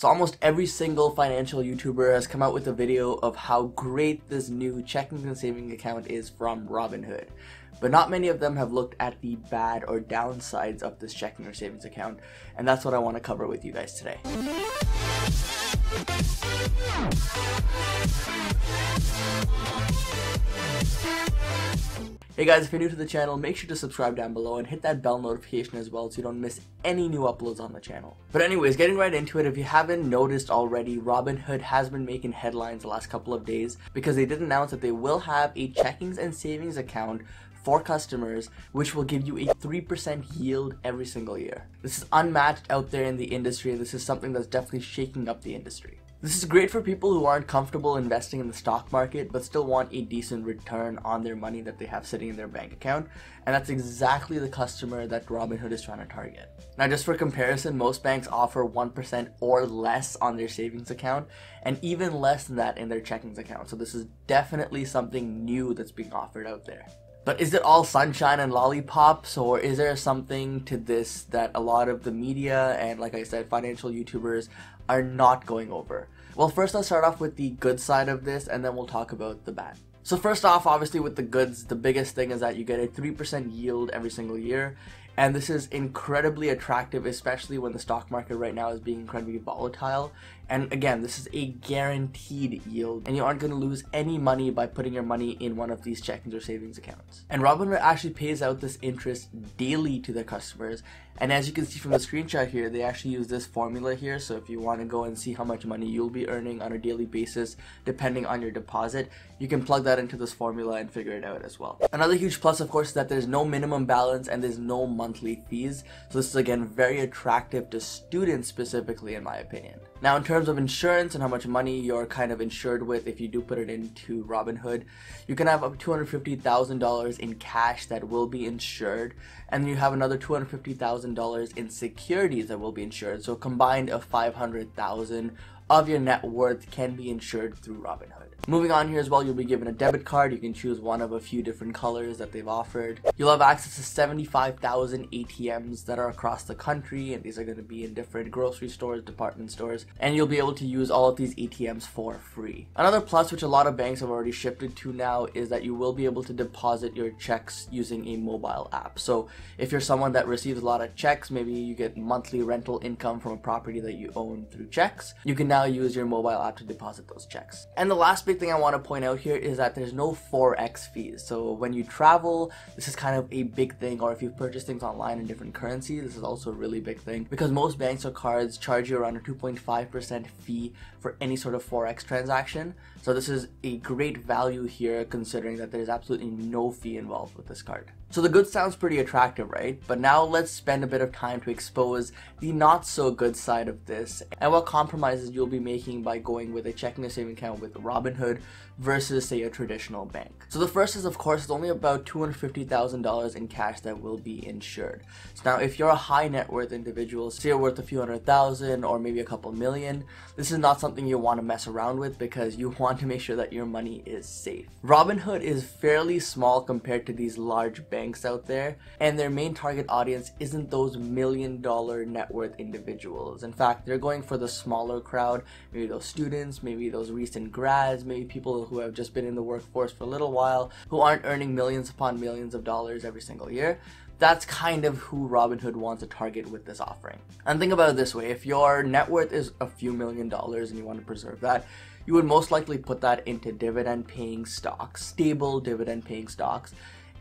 So almost every single financial YouTuber has come out with a video of how great this new checking and savings account is from Robinhood. But not many of them have looked at the bad or downsides of this checking or savings account, and that's what I want to cover with you guys today. Hey guys, if you're new to the channel, make sure to subscribe down below and hit that bell notification as well so you don't miss any new uploads on the channel. But anyways, getting right into it, if you haven't noticed already, Robinhood has been making headlines the last couple of days because they did announce that they will have a checkings and savings account for customers, which will give you a 3% yield every single year. This is unmatched out there in the industry, and this is something that's definitely shaking up the industry. This is great for people who aren't comfortable investing in the stock market but still want a decent return on their money that they have sitting in their bank account, and that's exactly the customer that Robinhood is trying to target. Now, just for comparison, most banks offer 1% or less on their savings account and even less than that in their checkings account, so this is definitely something new that's being offered out there. But is it all sunshine and lollipops, or is there something to this that a lot of the media and, like I said, financial YouTubers are not going over? Well, first let's start off with the good side of this, and then we'll talk about the bad. So first off, obviously with the goods, the biggest thing is that you get a 3% yield every single year. And this is incredibly attractive, especially when the stock market right now is being incredibly volatile. And again, this is a guaranteed yield, and you aren't going to lose any money by putting your money in one of these checkings or savings accounts. And Robinhood actually pays out this interest daily to their customers. And as you can see from the screenshot here, they actually use this formula here. So if you want to go and see how much money you'll be earning on a daily basis, depending on your deposit, you can plug that into this formula and figure it out as well. Another huge plus, of course, is that there's no minimum balance and there's no monthly fees. So this is, again, very attractive to students specifically, in my opinion. Now, in terms of insurance and how much money you're kind of insured with, if you do put it into Robinhood, you can have up to $250,000 in cash that will be insured, and then you have another $250,000 in securities that will be insured. So combined of $500,000 of your net worth can be insured through Robinhood. Moving on here as well, you'll be given a debit card. You can choose one of a few different colors that they've offered. You'll have access to 75,000 ATMs that are across the country, and these are going to be in different grocery stores, department stores, and you'll be able to use all of these ATMs for free. Another plus, which a lot of banks have already shifted to now, is that you will be able to deposit your checks using a mobile app. So if you're someone that receives a lot of checks, maybe you get monthly rental income from a property that you own through checks, you can now use your mobile app to deposit those checks. And the last big thing I want to point out here is that there's no Forex fees. So when you travel, this is kind of a big thing, or if you purchase things online in different currencies, this is also a really big thing because most banks or cards charge you around a 2.5% fee for any sort of Forex transaction. So this is a great value here, considering that there's absolutely no fee involved with this card. So the good sounds pretty attractive, right? But now let's spend a bit of time to expose the not so good side of this and what compromises you'll be making by going with a checking or saving account with Robinhood versus, say, a traditional bank. So the first is, of course, it's only about $250,000 in cash that will be insured. So now if you're a high net worth individual, say you're worth a few $100,000 or maybe a couple million, this is not something you want to mess around with because you want to make sure that your money is safe. Robinhood is fairly small compared to these large banks out there, and their main target audience isn't those $1 million net worth individuals. In fact, they're going for the smaller crowd, maybe those students, maybe those recent grads, maybe people who have just been in the workforce for a little while, who aren't earning millions upon millions of dollars every single year. That's kind of who Robinhood wants to target with this offering. And think about it this way, if your net worth is a few $1 million and you want to preserve that, you would most likely put that into dividend paying stocks, stable dividend paying stocks,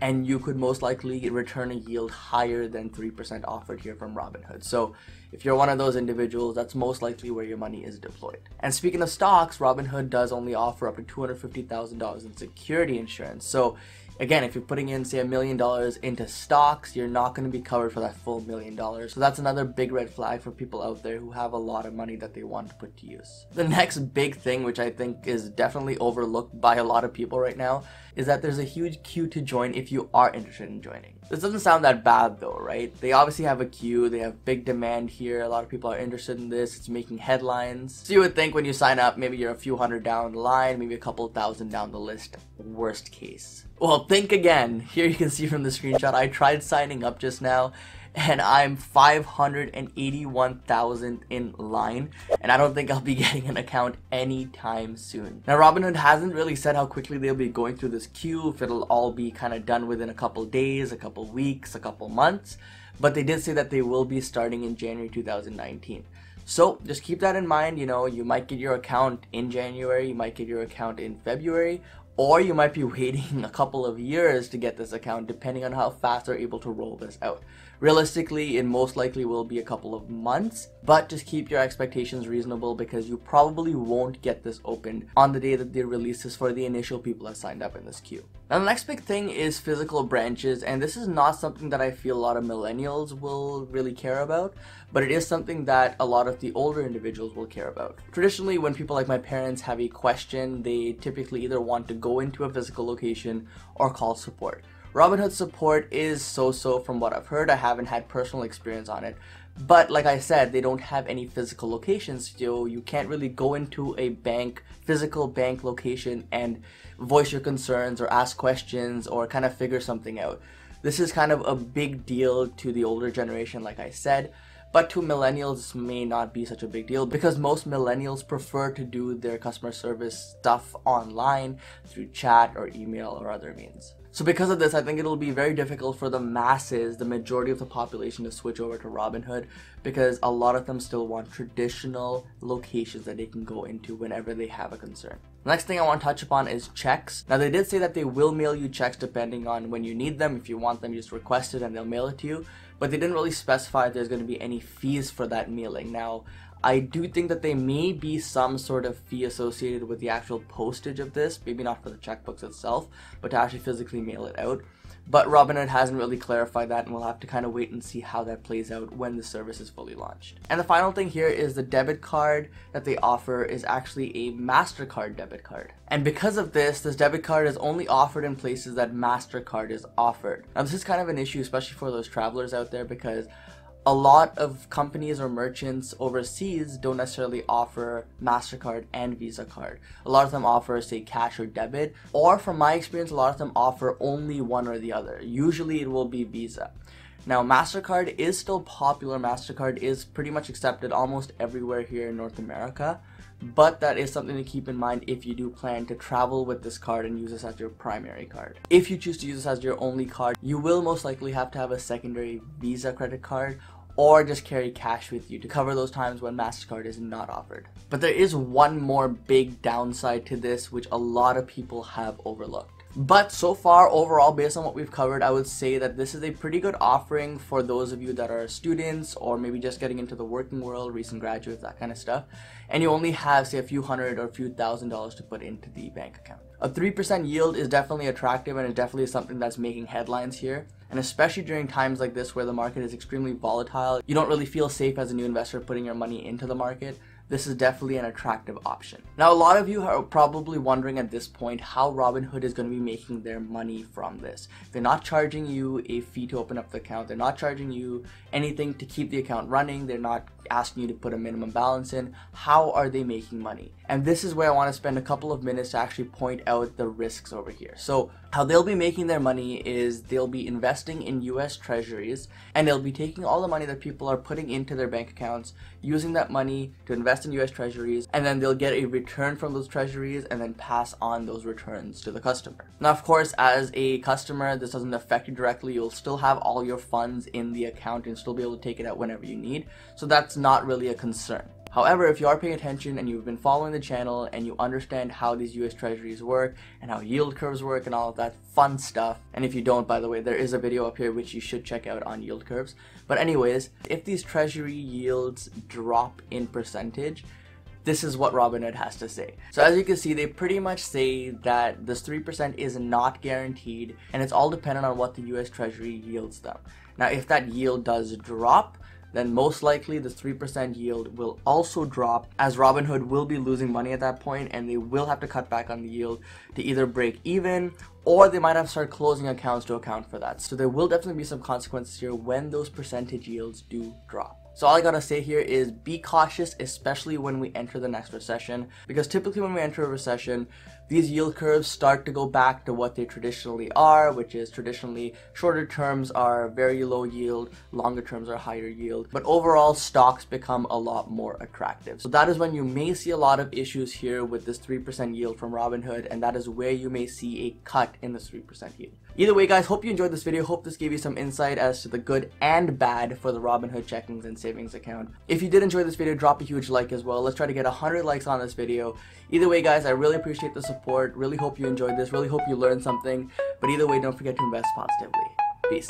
and you could most likely return a yield higher than 3% offered here from Robinhood. So if you're one of those individuals, that's most likely where your money is deployed. And speaking of stocks, Robinhood does only offer up to $250,000 in security insurance. So again, if you're putting in, say, $1 million into stocks, you're not going to be covered for that full $1 million. So that's another big red flag for people out there who have a lot of money that they want to put to use. The next big thing, which I think is definitely overlooked by a lot of people right now, is that there's a huge queue to join if you are interested in joining. This doesn't sound that bad though, right? They obviously have a queue, they have big demand here, a lot of people are interested in this, it's making headlines. So you would think when you sign up, maybe you're a few hundred down the line, maybe a couple thousand down the list, worst case. Well, think again. Here you can see from the screenshot, I tried signing up just now, and I'm 581,000 in line, and I don't think I'll be getting an account anytime soon. Now, Robinhood hasn't really said how quickly they'll be going through this queue, if it'll all be kind of done within a couple days, a couple weeks, a couple months, but they did say that they will be starting in January 2019. So just keep that in mind. You know, you might get your account in January, you might get your account in February, or you might be waiting a couple of years to get this account, depending on how fast they're able to roll this out. Realistically, it most likely will be a couple of months, but just keep your expectations reasonable because you probably won't get this opened on the day that they release this for the initial people that signed up in this queue. Now, the next big thing is physical branches, and this is not something that I feel a lot of millennials will really care about, but it is something that a lot of the older individuals will care about. Traditionally, when people like my parents have a question, they typically either want to go into a physical location or call support. Robinhood support is so-so from what I've heard. I haven't had personal experience on it. But like I said, they don't have any physical locations, so you can't really go into a physical bank location and voice your concerns or ask questions or kind of figure something out. This is kind of a big deal to the older generation, like I said. But to millennials, this may not be such a big deal because most millennials prefer to do their customer service stuff online through chat or email or other means. So because of this, I think it'll be very difficult for the masses, the majority of the population, to switch over to Robinhood because a lot of them still want traditional locations that they can go into whenever they have a concern. The next thing I want to touch upon is checks. Now, they did say that they will mail you checks depending on when you need them. If you want them, you just request it and they'll mail it to you. But they didn't really specify if there's going to be any fees for that mailing. Now, I do think that there may be some sort of fee associated with the actual postage of this, maybe not for the checkbooks itself, but to actually physically mail it out. But Robinhood hasn't really clarified that, and we'll have to kind of wait and see how that plays out when the service is fully launched. And the final thing here is the debit card that they offer is actually a MasterCard debit card. And because of this debit card is only offered in places that MasterCard is offered. Now, this is kind of an issue, especially for those travelers out there, because a lot of companies or merchants overseas don't necessarily offer MasterCard and Visa card. A lot of them offer, say, cash or debit, or from my experience, a lot of them offer only one or the other. Usually it will be Visa. Now, MasterCard is still popular. MasterCard is pretty much accepted almost everywhere here in North America, but that is something to keep in mind if you do plan to travel with this card and use this as your primary card. If you choose to use this as your only card, you will most likely have to have a secondary Visa credit card or just carry cash with you to cover those times when MasterCard is not offered. But there is one more big downside to this, which a lot of people have overlooked. But so far, overall, based on what we've covered, I would say that this is a pretty good offering for those of you that are students or maybe just getting into the working world, recent graduates, that kind of stuff, and you only have, say, a few hundred or a few $1,000s to put into the bank account. A 3% yield is definitely attractive, and it definitely is something that's making headlines here. And especially during times like this where the market is extremely volatile, you don't really feel safe as a new investor putting your money into the market. This is definitely an attractive option. Now, a lot of you are probably wondering at this point how Robinhood is going to be making their money from this. They're not charging you a fee to open up the account. They're not charging you anything to keep the account running. They're not asking you to put a minimum balance in. How are they making money? And this is where I want to spend a couple of minutes to actually point out the risks over here. So how they'll be making their money is they'll be investing in US Treasuries, and they'll be taking all the money that people are putting into their bank accounts, using that money to invest in US Treasuries, and then they'll get a return from those Treasuries and then pass on those returns to the customer. Now, of course, as a customer, this doesn't affect you directly. You'll still have all your funds in the account and still be able to take it out whenever you need. So that's not really a concern. However, if you are paying attention and you've been following the channel and you understand how these US Treasuries work and how yield curves work and all of that fun stuff, and if you don't, by the way, there is a video up here which you should check out on yield curves. But anyways, if these Treasury yields drop in percentage, this is what Robinhood has to say. So as you can see, they pretty much say that this 3% is not guaranteed and it's all dependent on what the US Treasury yields them. Now, if that yield does drop, then most likely the 3% yield will also drop, as Robinhood will be losing money at that point and they will have to cut back on the yield to either break even, or they might have to start closing accounts to account for that. So there will definitely be some consequences here when those percentage yields do drop. So all I gotta say here is be cautious, especially when we enter the next recession, because typically when we enter a recession, these yield curves start to go back to what they traditionally are, which is traditionally shorter terms are very low yield, longer terms are higher yield, but overall stocks become a lot more attractive. So that is when you may see a lot of issues here with this 3% yield from Robinhood, and that is where you may see a cut in this 3% yield. Either way, guys, hope you enjoyed this video. Hope this gave you some insight as to the good and bad for the Robinhood Checkings and Savings account. If you did enjoy this video, drop a huge like as well. Let's try to get 100 likes on this video. Either way, guys, I really appreciate the support. Really hope you enjoyed this. Really hope you learned something. But either way, don't forget to invest positively. Peace.